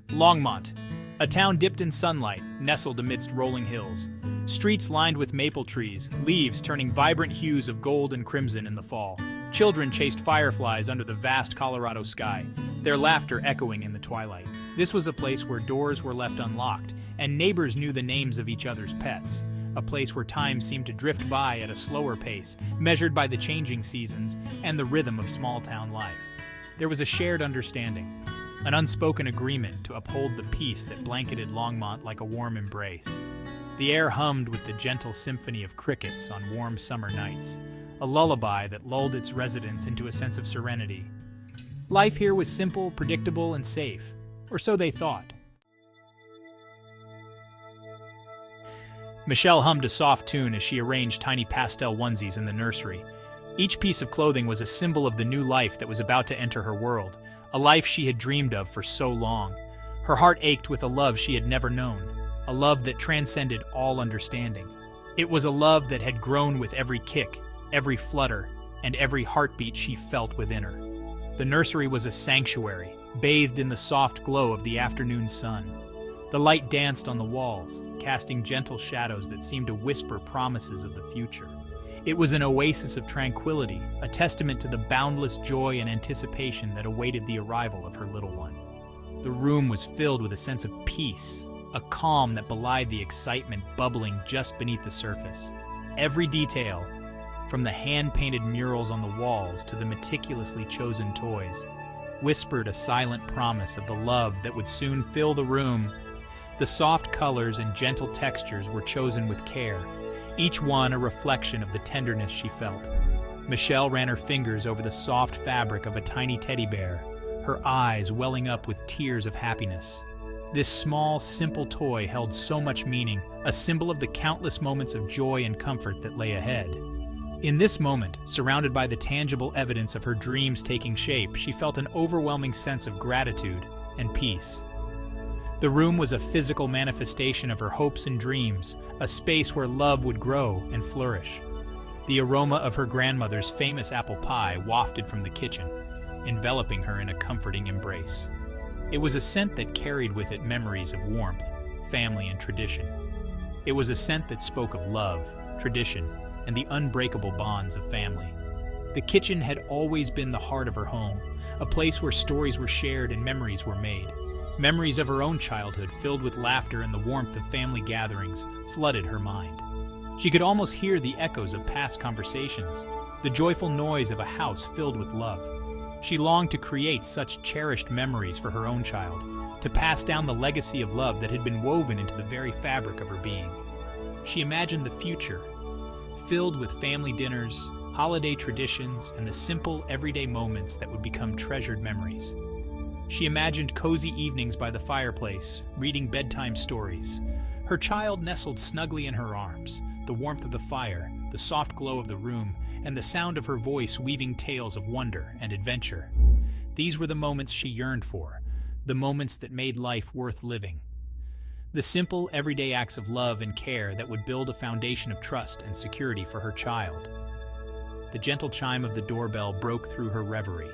Longmont, a town dipped in sunlight, nestled amidst rolling hills. Streets lined with maple trees, leaves turning vibrant hues of gold and crimson in the fall. Children chased fireflies under the vast Colorado sky, their laughter echoing in the twilight. This was a place where doors were left unlocked, and neighbors knew the names of each other's pets. A place where time seemed to drift by at a slower pace, measured by the changing seasons and the rhythm of small-town life. There was a shared understanding, an unspoken agreement to uphold the peace that blanketed Longmont like a warm embrace. The air hummed with the gentle symphony of crickets on warm summer nights, a lullaby that lulled its residents into a sense of serenity. Life here was simple, predictable, and safe, or so they thought. Michelle hummed a soft tune as she arranged tiny pastel onesies in the nursery. Each piece of clothing was a symbol of the new life that was about to enter her world, a life she had dreamed of for so long. Her heart ached with a love she had never known, a love that transcended all understanding. It was a love that had grown with every kick, every flutter, and every heartbeat she felt within her. The nursery was a sanctuary, bathed in the soft glow of the afternoon sun. The light danced on the walls, casting gentle shadows that seemed to whisper promises of the future. It was an oasis of tranquility, a testament to the boundless joy and anticipation that awaited the arrival of her little one. The room was filled with a sense of peace, a calm that belied the excitement bubbling just beneath the surface. Every detail, from the hand-painted murals on the walls to the meticulously chosen toys, whispered a silent promise of the love that would soon fill the room. The soft colors and gentle textures were chosen with care, each one a reflection of the tenderness she felt. Michelle ran her fingers over the soft fabric of a tiny teddy bear, her eyes welling up with tears of happiness. This small, simple toy held so much meaning, a symbol of the countless moments of joy and comfort that lay ahead. In this moment, surrounded by the tangible evidence of her dreams taking shape, she felt an overwhelming sense of gratitude and peace. The room was a physical manifestation of her hopes and dreams, a space where love would grow and flourish. The aroma of her grandmother's famous apple pie wafted from the kitchen, enveloping her in a comforting embrace. It was a scent that carried with it memories of warmth, family, and tradition. It was a scent that spoke of love, tradition, and the unbreakable bonds of family. The kitchen had always been the heart of her home, a place where stories were shared and memories were made. Memories of her own childhood, filled with laughter and the warmth of family gatherings, flooded her mind. She could almost hear the echoes of past conversations, the joyful noise of a house filled with love. She longed to create such cherished memories for her own child, to pass down the legacy of love that had been woven into the very fabric of her being. She imagined the future, filled with family dinners, holiday traditions, and the simple, everyday moments that would become treasured memories. She imagined cozy evenings by the fireplace, reading bedtime stories. Her child nestled snugly in her arms, the warmth of the fire, the soft glow of the room, and the sound of her voice weaving tales of wonder and adventure. These were the moments she yearned for, the moments that made life worth living. The simple, everyday acts of love and care that would build a foundation of trust and security for her child. The gentle chime of the doorbell broke through her reverie.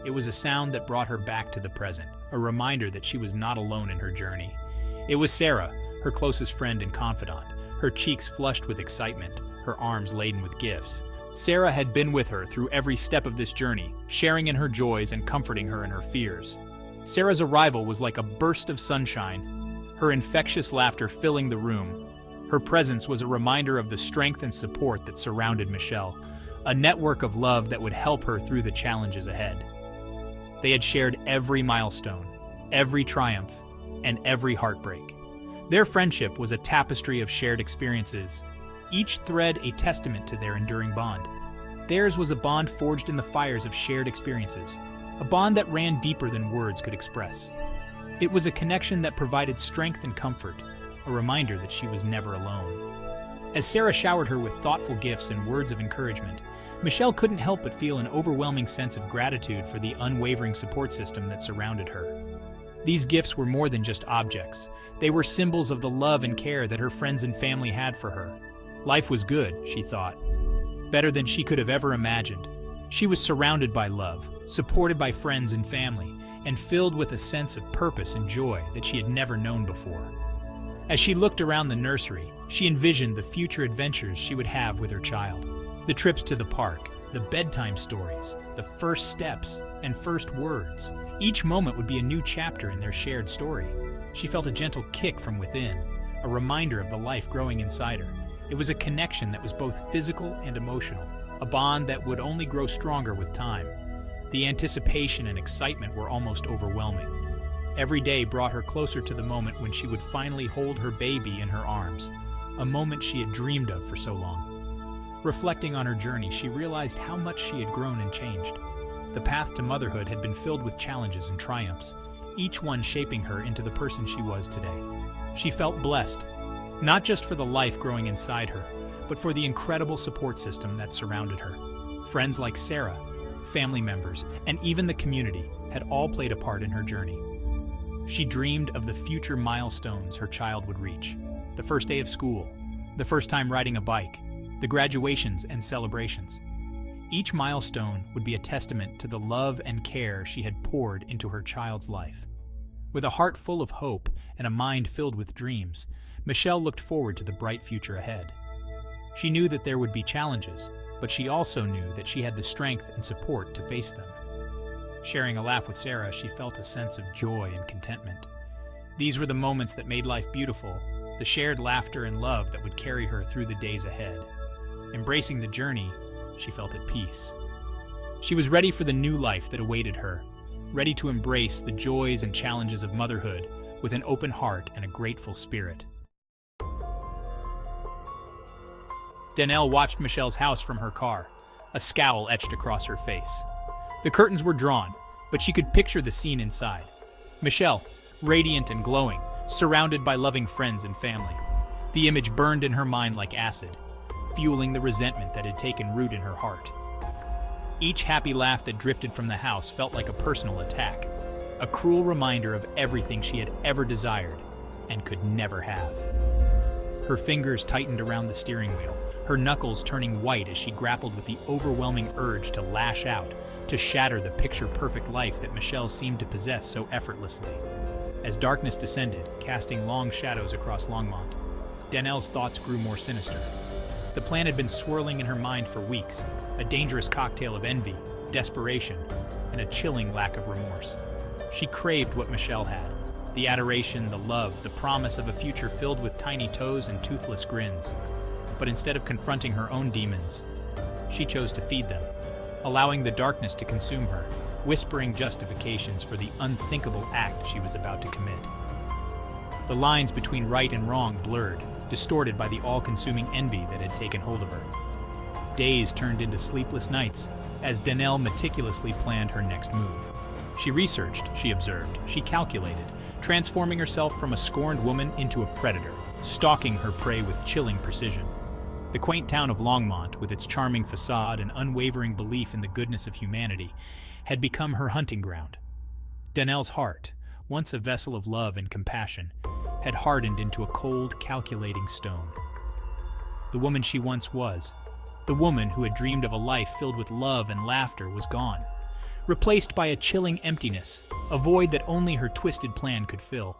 It was a sound that brought her back to the present, a reminder that she was not alone in her journey. It was Sarah, her closest friend and confidant, her cheeks flushed with excitement, her arms laden with gifts. Sarah had been with her through every step of this journey, sharing in her joys and comforting her in her fears. Sarah's arrival was like a burst of sunshine, her infectious laughter filling the room. Her presence was a reminder of the strength and support that surrounded Michelle, a network of love that would help her through the challenges ahead. They had shared every milestone, every triumph, and every heartbreak. Their friendship was a tapestry of shared experiences, each thread a testament to their enduring bond. Theirs was a bond forged in the fires of shared experiences, a bond that ran deeper than words could express. It was a connection that provided strength and comfort, a reminder that she was never alone. As Sarah showered her with thoughtful gifts and words of encouragement, Michelle couldn't help but feel an overwhelming sense of gratitude for the unwavering support system that surrounded her. These gifts were more than just objects. They were symbols of the love and care that her friends and family had for her. Life was good, she thought, better than she could have ever imagined. She was surrounded by love, supported by friends and family, and filled with a sense of purpose and joy that she had never known before. As she looked around the nursery, she envisioned the future adventures she would have with her child. The trips to the park, the bedtime stories, the first steps, and first words. Each moment would be a new chapter in their shared story. She felt a gentle kick from within, a reminder of the life growing inside her. It was a connection that was both physical and emotional, a bond that would only grow stronger with time. The anticipation and excitement were almost overwhelming. Every day brought her closer to the moment when she would finally hold her baby in her arms, a moment she had dreamed of for so long. Reflecting on her journey, she realized how much she had grown and changed. The path to motherhood had been filled with challenges and triumphs, each one shaping her into the person she was today. She felt blessed, not just for the life growing inside her, but for the incredible support system that surrounded her. Friends like Sarah, family members, and even the community had all played a part in her journey. She dreamed of the future milestones her child would reach: the first day of school, the first time riding a bike, the graduations and celebrations. Each milestone would be a testament to the love and care she had poured into her child's life. With a heart full of hope and a mind filled with dreams, Michelle looked forward to the bright future ahead. She knew that there would be challenges, but she also knew that she had the strength and support to face them. Sharing a laugh with Sarah, she felt a sense of joy and contentment. These were the moments that made life beautiful, the shared laughter and love that would carry her through the days ahead. Embracing the journey, she felt at peace. She was ready for the new life that awaited her, ready to embrace the joys and challenges of motherhood with an open heart and a grateful spirit. Danelle watched Michelle's house from her car, a scowl etched across her face. The curtains were drawn, but she could picture the scene inside. Michelle, radiant and glowing, surrounded by loving friends and family. The image burned in her mind like acid, fueling the resentment that had taken root in her heart. Each happy laugh that drifted from the house felt like a personal attack, a cruel reminder of everything she had ever desired and could never have. Her fingers tightened around the steering wheel, her knuckles turning white as she grappled with the overwhelming urge to lash out, to shatter the picture-perfect life that Michelle seemed to possess so effortlessly. As darkness descended, casting long shadows across Longmont, Danelle's thoughts grew more sinister. The plan had been swirling in her mind for weeks, a dangerous cocktail of envy, desperation, and a chilling lack of remorse. She craved what Michelle had: the adoration, the love, the promise of a future filled with tiny toes and toothless grins. But instead of confronting her own demons, she chose to feed them, allowing the darkness to consume her, whispering justifications for the unthinkable act she was about to commit. The lines between right and wrong blurred, distorted by the all-consuming envy that had taken hold of her. Days turned into sleepless nights as Danelle meticulously planned her next move. She researched, she observed, she calculated, transforming herself from a scorned woman into a predator, stalking her prey with chilling precision. The quaint town of Longmont, with its charming facade and unwavering belief in the goodness of humanity, had become her hunting ground. Danelle's heart, once a vessel of love and compassion, had hardened into a cold, calculating stone. The woman she once was, the woman who had dreamed of a life filled with love and laughter, was gone, replaced by a chilling emptiness, a void that only her twisted plan could fill.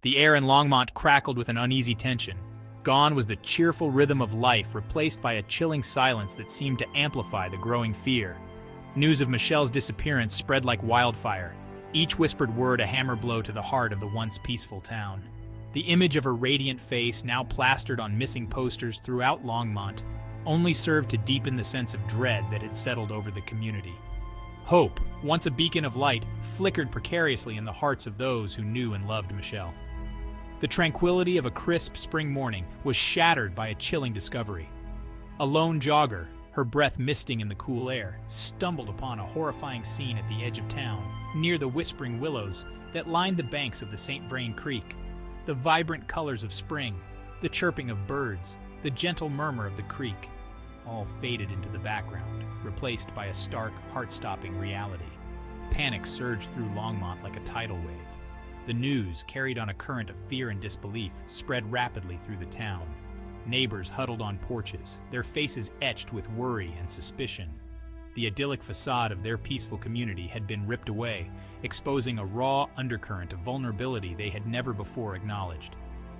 The air in Longmont crackled with an uneasy tension. Gone was the cheerful rhythm of life, replaced by a chilling silence that seemed to amplify the growing fear. News of Michelle's disappearance spread like wildfire, each whispered word a hammer blow to the heart of the once peaceful town. The image of her radiant face, now plastered on missing posters throughout Longmont, only served to deepen the sense of dread that had settled over the community. Hope, once a beacon of light, flickered precariously in the hearts of those who knew and loved Michelle. The tranquility of a crisp spring morning was shattered by a chilling discovery. A lone jogger, her breath misting in the cool air, stumbled upon a horrifying scene at the edge of town, near the whispering willows that lined the banks of the St. Vrain Creek. The vibrant colors of spring, the chirping of birds, the gentle murmur of the creek, all faded into the background, replaced by a stark, heart-stopping reality. Panic surged through Longmont like a tidal wave. The news, carried on a current of fear and disbelief, spread rapidly through the town. Neighbors huddled on porches, their faces etched with worry and suspicion. The idyllic facade of their peaceful community had been ripped away, exposing a raw undercurrent of vulnerability they had never before acknowledged.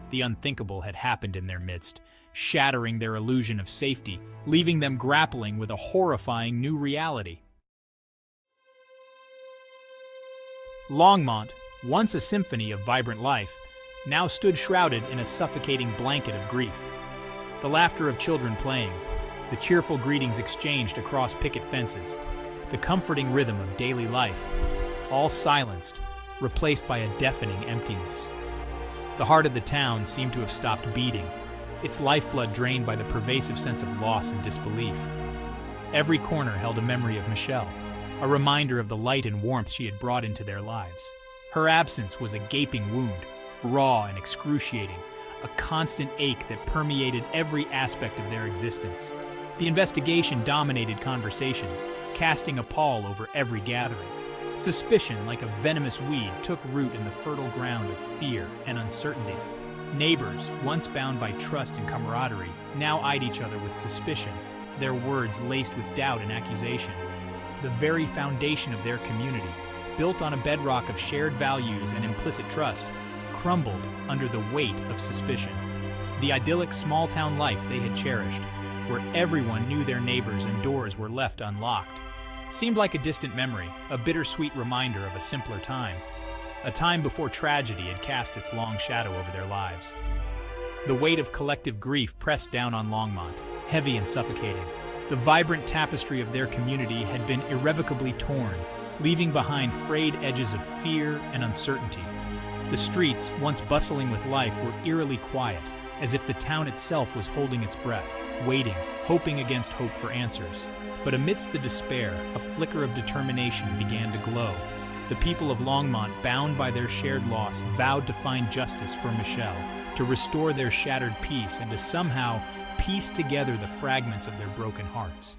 The unthinkable had happened in their midst, shattering their illusion of safety, leaving them grappling with a horrifying new reality. Longmont, once a symphony of vibrant life, now stood shrouded in a suffocating blanket of grief. The laughter of children playing, the cheerful greetings exchanged across picket fences, the comforting rhythm of daily life, all silenced, replaced by a deafening emptiness. The heart of the town seemed to have stopped beating, its lifeblood drained by the pervasive sense of loss and disbelief. Every corner held a memory of Michelle, a reminder of the light and warmth she had brought into their lives. Her absence was a gaping wound, raw and excruciating, a constant ache that permeated every aspect of their existence. The investigation dominated conversations, casting a pall over every gathering. Suspicion, like a venomous weed, took root in the fertile ground of fear and uncertainty. Neighbors, once bound by trust and camaraderie, now eyed each other with suspicion, their words laced with doubt and accusation. The very foundation of their community, built on a bedrock of shared values and implicit trust, crumbled under the weight of suspicion. The idyllic small-town life they had cherished, where everyone knew their neighbors and doors were left unlocked, seemed like a distant memory, a bittersweet reminder of a simpler time, a time before tragedy had cast its long shadow over their lives. The weight of collective grief pressed down on Longmont, heavy and suffocating. The vibrant tapestry of their community had been irrevocably torn, leaving behind frayed edges of fear and uncertainty. The streets, once bustling with life, were eerily quiet, as if the town itself was holding its breath, waiting, hoping against hope for answers. But amidst the despair, a flicker of determination began to glow. The people of Longmont, bound by their shared loss, vowed to find justice for Michelle, to restore their shattered peace, and to somehow piece together the fragments of their broken hearts.